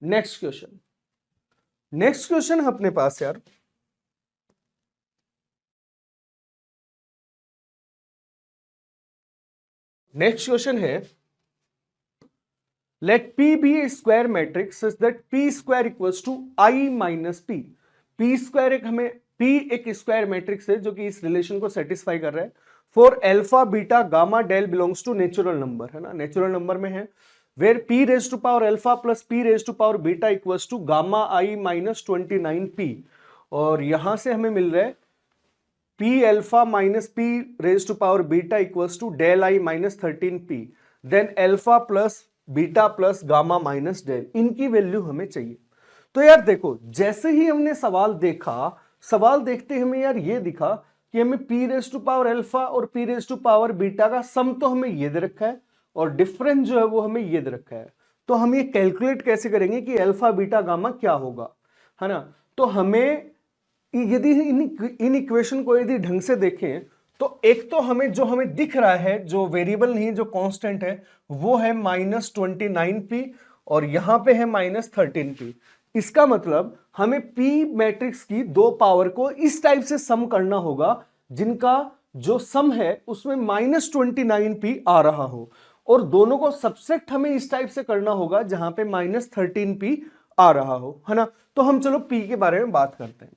Next question है अपने पास यार, नेक्स्ट क्वेश्चन है late P be a square matrix such that P square equals to I minus P। P square एक square matrix है जो कि इस रिलेशन को सेटिस्फाई कर रहा है for alpha beta gamma del belongs to natural number, है ना, नेचुरल नंबर में है, where P raise to power alpha plus P raise to power beta equals to gamma I minus 29P। और यहां से हमें मिल रहा है P alpha minus P raise to power beta equals to del I minus 13P, then alpha plus beta plus gamma minus del, इनकी value हमें चाहिए। तो यार देखो, जैसे ही हमने सवाल देखा, सवाल देखते हमें यार ये दिखा कि हमें P raise to power alpha और P raise to power beta का सम तो हमें ये दे रखा है और डिफरेंस जो है वो हमें ये दे रखा है। तो हम ये कैलकुलेट कैसे करेंगे कि अल्फा बीटा गामा क्या होगा, है ना। तो हमें यदि इन इक्वेशन को यदि ढंग से देखें तो एक तो हमें जो हमें दिख रहा है, जो वेरिएबल नहीं जो कांस्टेंट है, वो है माइनस 29P और यहां पे है माइनस 13P। इसका मतलब हमें P मैट्रिक्स की दो पावर को इस टाइप से सम करना होगा जिनका जो सम है उसमें माइनस 29P आ रहा हो, और दोनों को सबसेक्ट हमें इस टाइप से करना होगा जहां पे माइनस 13P आ रहा हो, है ना। तो हम चलो P के बारे में बात करते हैं।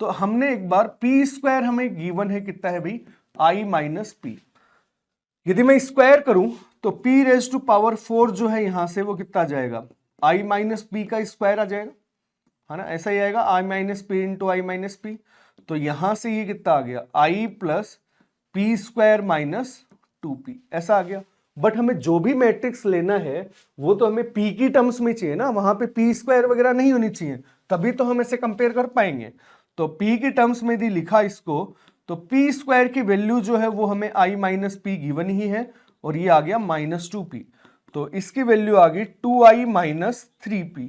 तो हमने एक बार P स्क्वायर हमें गिवन है, कितना है भाई, I माइनस P। यदि मैं स्क्वायर करूं तो P रेज टू पावर 4 जो है यहां से वो कितना आ जाएगा, I माइनस P का स्क्वायर आ जाएगा, है ना, ऐसा ही आएगा, I minus P into I minus P। तो यहां से ये कितना आ गया, I plus P square minus 2P, ऐसा आ गया। बट हमें जो भी मैट्रिक्स लेना है वो तो हमें P की टर्म्स में चाहिए ना, वहां पे P स्क्वायर वगैरह नहीं होनी चाहिए, तभी तो हम इसे कंपेयर कर पाएंगे। तो P की टर्म्स में यदि लिखा इसको तो P स्क्वायर की वैल्यू जो है वो हमें I माइनस P गिवन ही है और ये आ गया माइनस 2P, तो इसकी वैल्यू आ गई 2I माइनस 3P,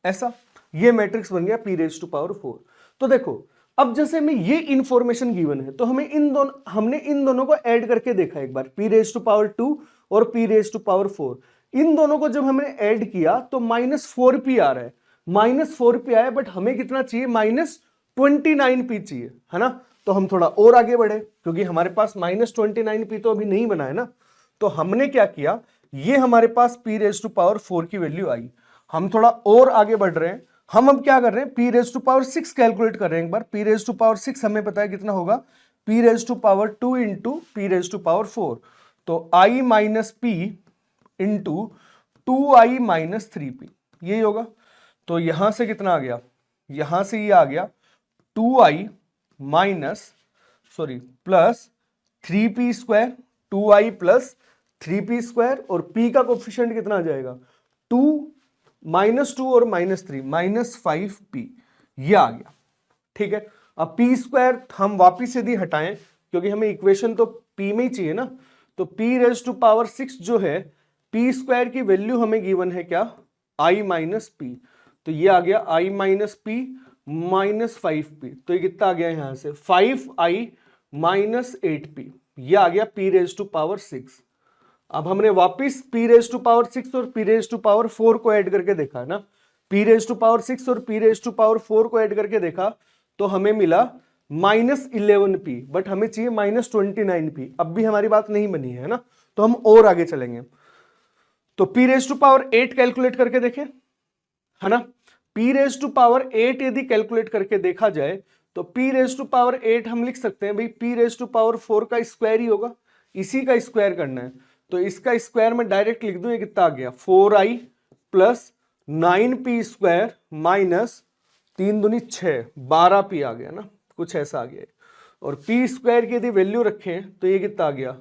ऐसा ये मैट्रिक्स बन गया P रेज टू पावर 4। तो देखो, अब जैसे हमें ये इंफॉर्मेशन गिवन है तो हमने इन दोनों को ऐड करके देखा एक बार, P रेज टू पावर 2 और P रेज टू पावर 4, इन दोनों को जब हमने ऐड किया तो माइनस 4P आ रहा है, माइनस 4P आया, बट हमें कितना चाहिए, माइनस 29P चाहिए, है ना। तो हम थोड़ा और आगे बढ़े क्योंकि हमारे पास माइनस 29P तो अभी नहीं बना है ना। तो हमने क्या किया, ये हमारे पास P रेज टू पावर 4 की वैल्यू आई, हम थोड़ा और आगे बढ़ रहे हैं, हम अब क्या कर रहे हैं, P raise to power 6 calculate कर रहे हैं एक बार। P रेज टू पावर 6 हमें पता है कितना होगा, P raise to power 2 into P raise to power 4, तो I minus P into 2I minus 3P, यही होगा। तो यहां से कितना आ गया, यहां से ये आ गया 2I minus plus 3P square, 2I plus 3P square, और P का कोफिशिएंट कितना आ जाएगा, 2 माइनस 2 और माइनस 3 माइनस 5P, ये आ गया, ठीक है। अब P स्क्वायर हम वापिस यदि हटाएं क्योंकि हमें इक्वेशन तो P में ही चाहिए ना, तो P रेज टू पावर 6 जो है, P स्क्वायर की वैल्यू हमें गिवन है क्या, I माइनस P, तो ये आ गया I minus P minus 5P, तो ये कितना आ गया यहां से 5I माइनस 8P, ये आ गया P रेज टू पावर 6। अब हमने वापिस P रेज टू पावर 6 और P रेज टू पावर 4 को ऐड करके देखा है ना, P रेज टू पावर 6 और P रेज टू पावर 4 को ऐड करके देखा तो हमें मिला माइनस 11P, बट हमें चाहिए माइनस 29P, अब भी हमारी बात नहीं बनी है ना, तो हम और आगे चलेंगे। तो P raise to power 8 calculate करके देखें, है ना। P रेज टू पावर 8 यदि कैलकुलेट करके देखा जाए तो P रेज टू पावर 8 हम लिख सकते हैं भाई P रेज टू पावर 4 का स्क्वायर ही होगा, इसी का स्क्वायर करना है, तो इसका स्क्वायर में डायरेक्ट लिख दूं, ये कितना आ गया 4I plus 9P square minus 3 दूनी 6 12P आ गया ना, कुछ ऐसा आ गया। और P स्क्वायर की यदि वैल्यू रखें तो ये कितना आ गया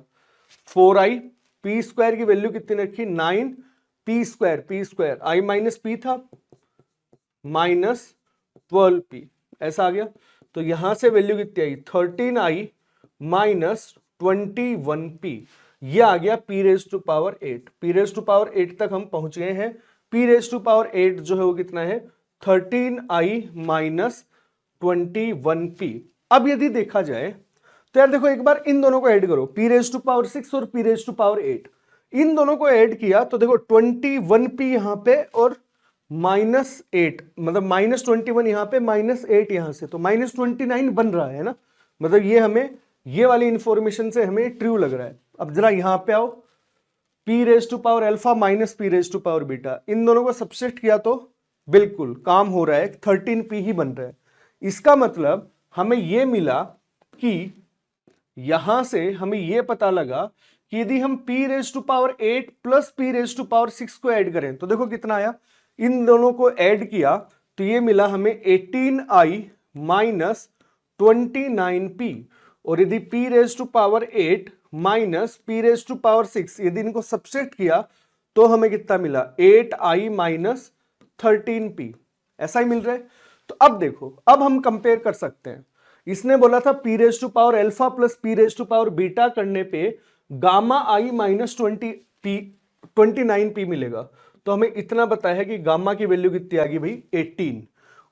4I, P स्क्वायर की वैल्यू कितनी रखी 9P square I minus P था माइनस 12P, ऐसा आ गया। तो यहां से वैल्यू कितनी आई 13I माइनस 21P, ये आ गया P raise to power 8। P raise to power 8 तक हम पहुंच गए हैं। P रेज टू पावर 8 जो है वो कितना है 13I माइनस 21P। अब यदि देखा जाए तो यार देखो, एक बार इन दोनों को ऐड करो, P रेज टू पावर 6 और P रेज टू पावर 8, इन दोनों को ऐड किया तो देखो 21P यहां पे और -8, मतलब -21 यहाँ पे, -8 यहाँ से, तो -29 बन रहा है ना, मतलब ये हमें ये वाली इंफॉर्मेशन से हमें ट्रू लग रहा है। अब जरा यहां पे आओ, p raise to power alpha minus p raise to power beta, इन दोनों को सबसेट किया तो बिल्कुल काम हो रहा है, 13p ही बन रहा है। इसका मतलब हमें यह मिला कि यहां से हमें यह पता लगा कि यदि हम p raise to power 8 plus p raise to power 6 को ऐड करें तो देखो कितना आया, इन दोनों को ऐड किया तो ये मिला हमें 18i माइनस 29p, और यदि p raise to power 8 minus p raise to power 6 यदि इनको सबसेट किया तो हमें कितना मिला, 8i माइनस 13p, ऐसा ही मिल रहा है। तो अब देखो, अब हम कंपेयर कर सकते हैं, इसने बोला था p raise to power alpha plus p raise to power beta करने पे गामा i माइनस 29p मिलेगा, तो हमें इतना बताया है कि गामा की वैल्यू कितनी आ गई भाई, 18,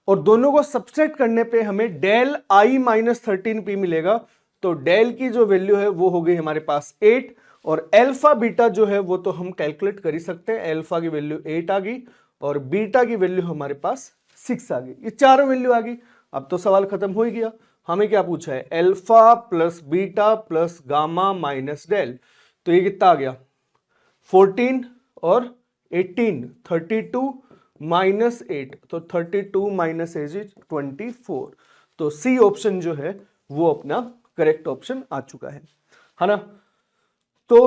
और दोनों को सबसेट करने पे हमें डेल i माइनस 13p मिलेगा, तो डेल की जो वैल्यू है वो हो गई हमारे पास 8, और अल्फा बीटा जो है वो तो हम कैलकुलेट कर ही सकते हैं, अल्फा की वैल्यू 8 आ गई और बीटा की वैल्यू हमारे पास 6 आ गई, ये चारों वैल्यू आ गई। अब तो सवाल खत्म हो ही गया। हमें क्या पूछा है, alpha plus beta plus gamma minus del, तो ये कितना आ गया 14 और 18, 32 माइनस 8, तो 32 माइनस 8 इज 24, तो सी ऑप्शन जो है वो अपना करेक्ट ऑप्शन आ चुका है ना। तो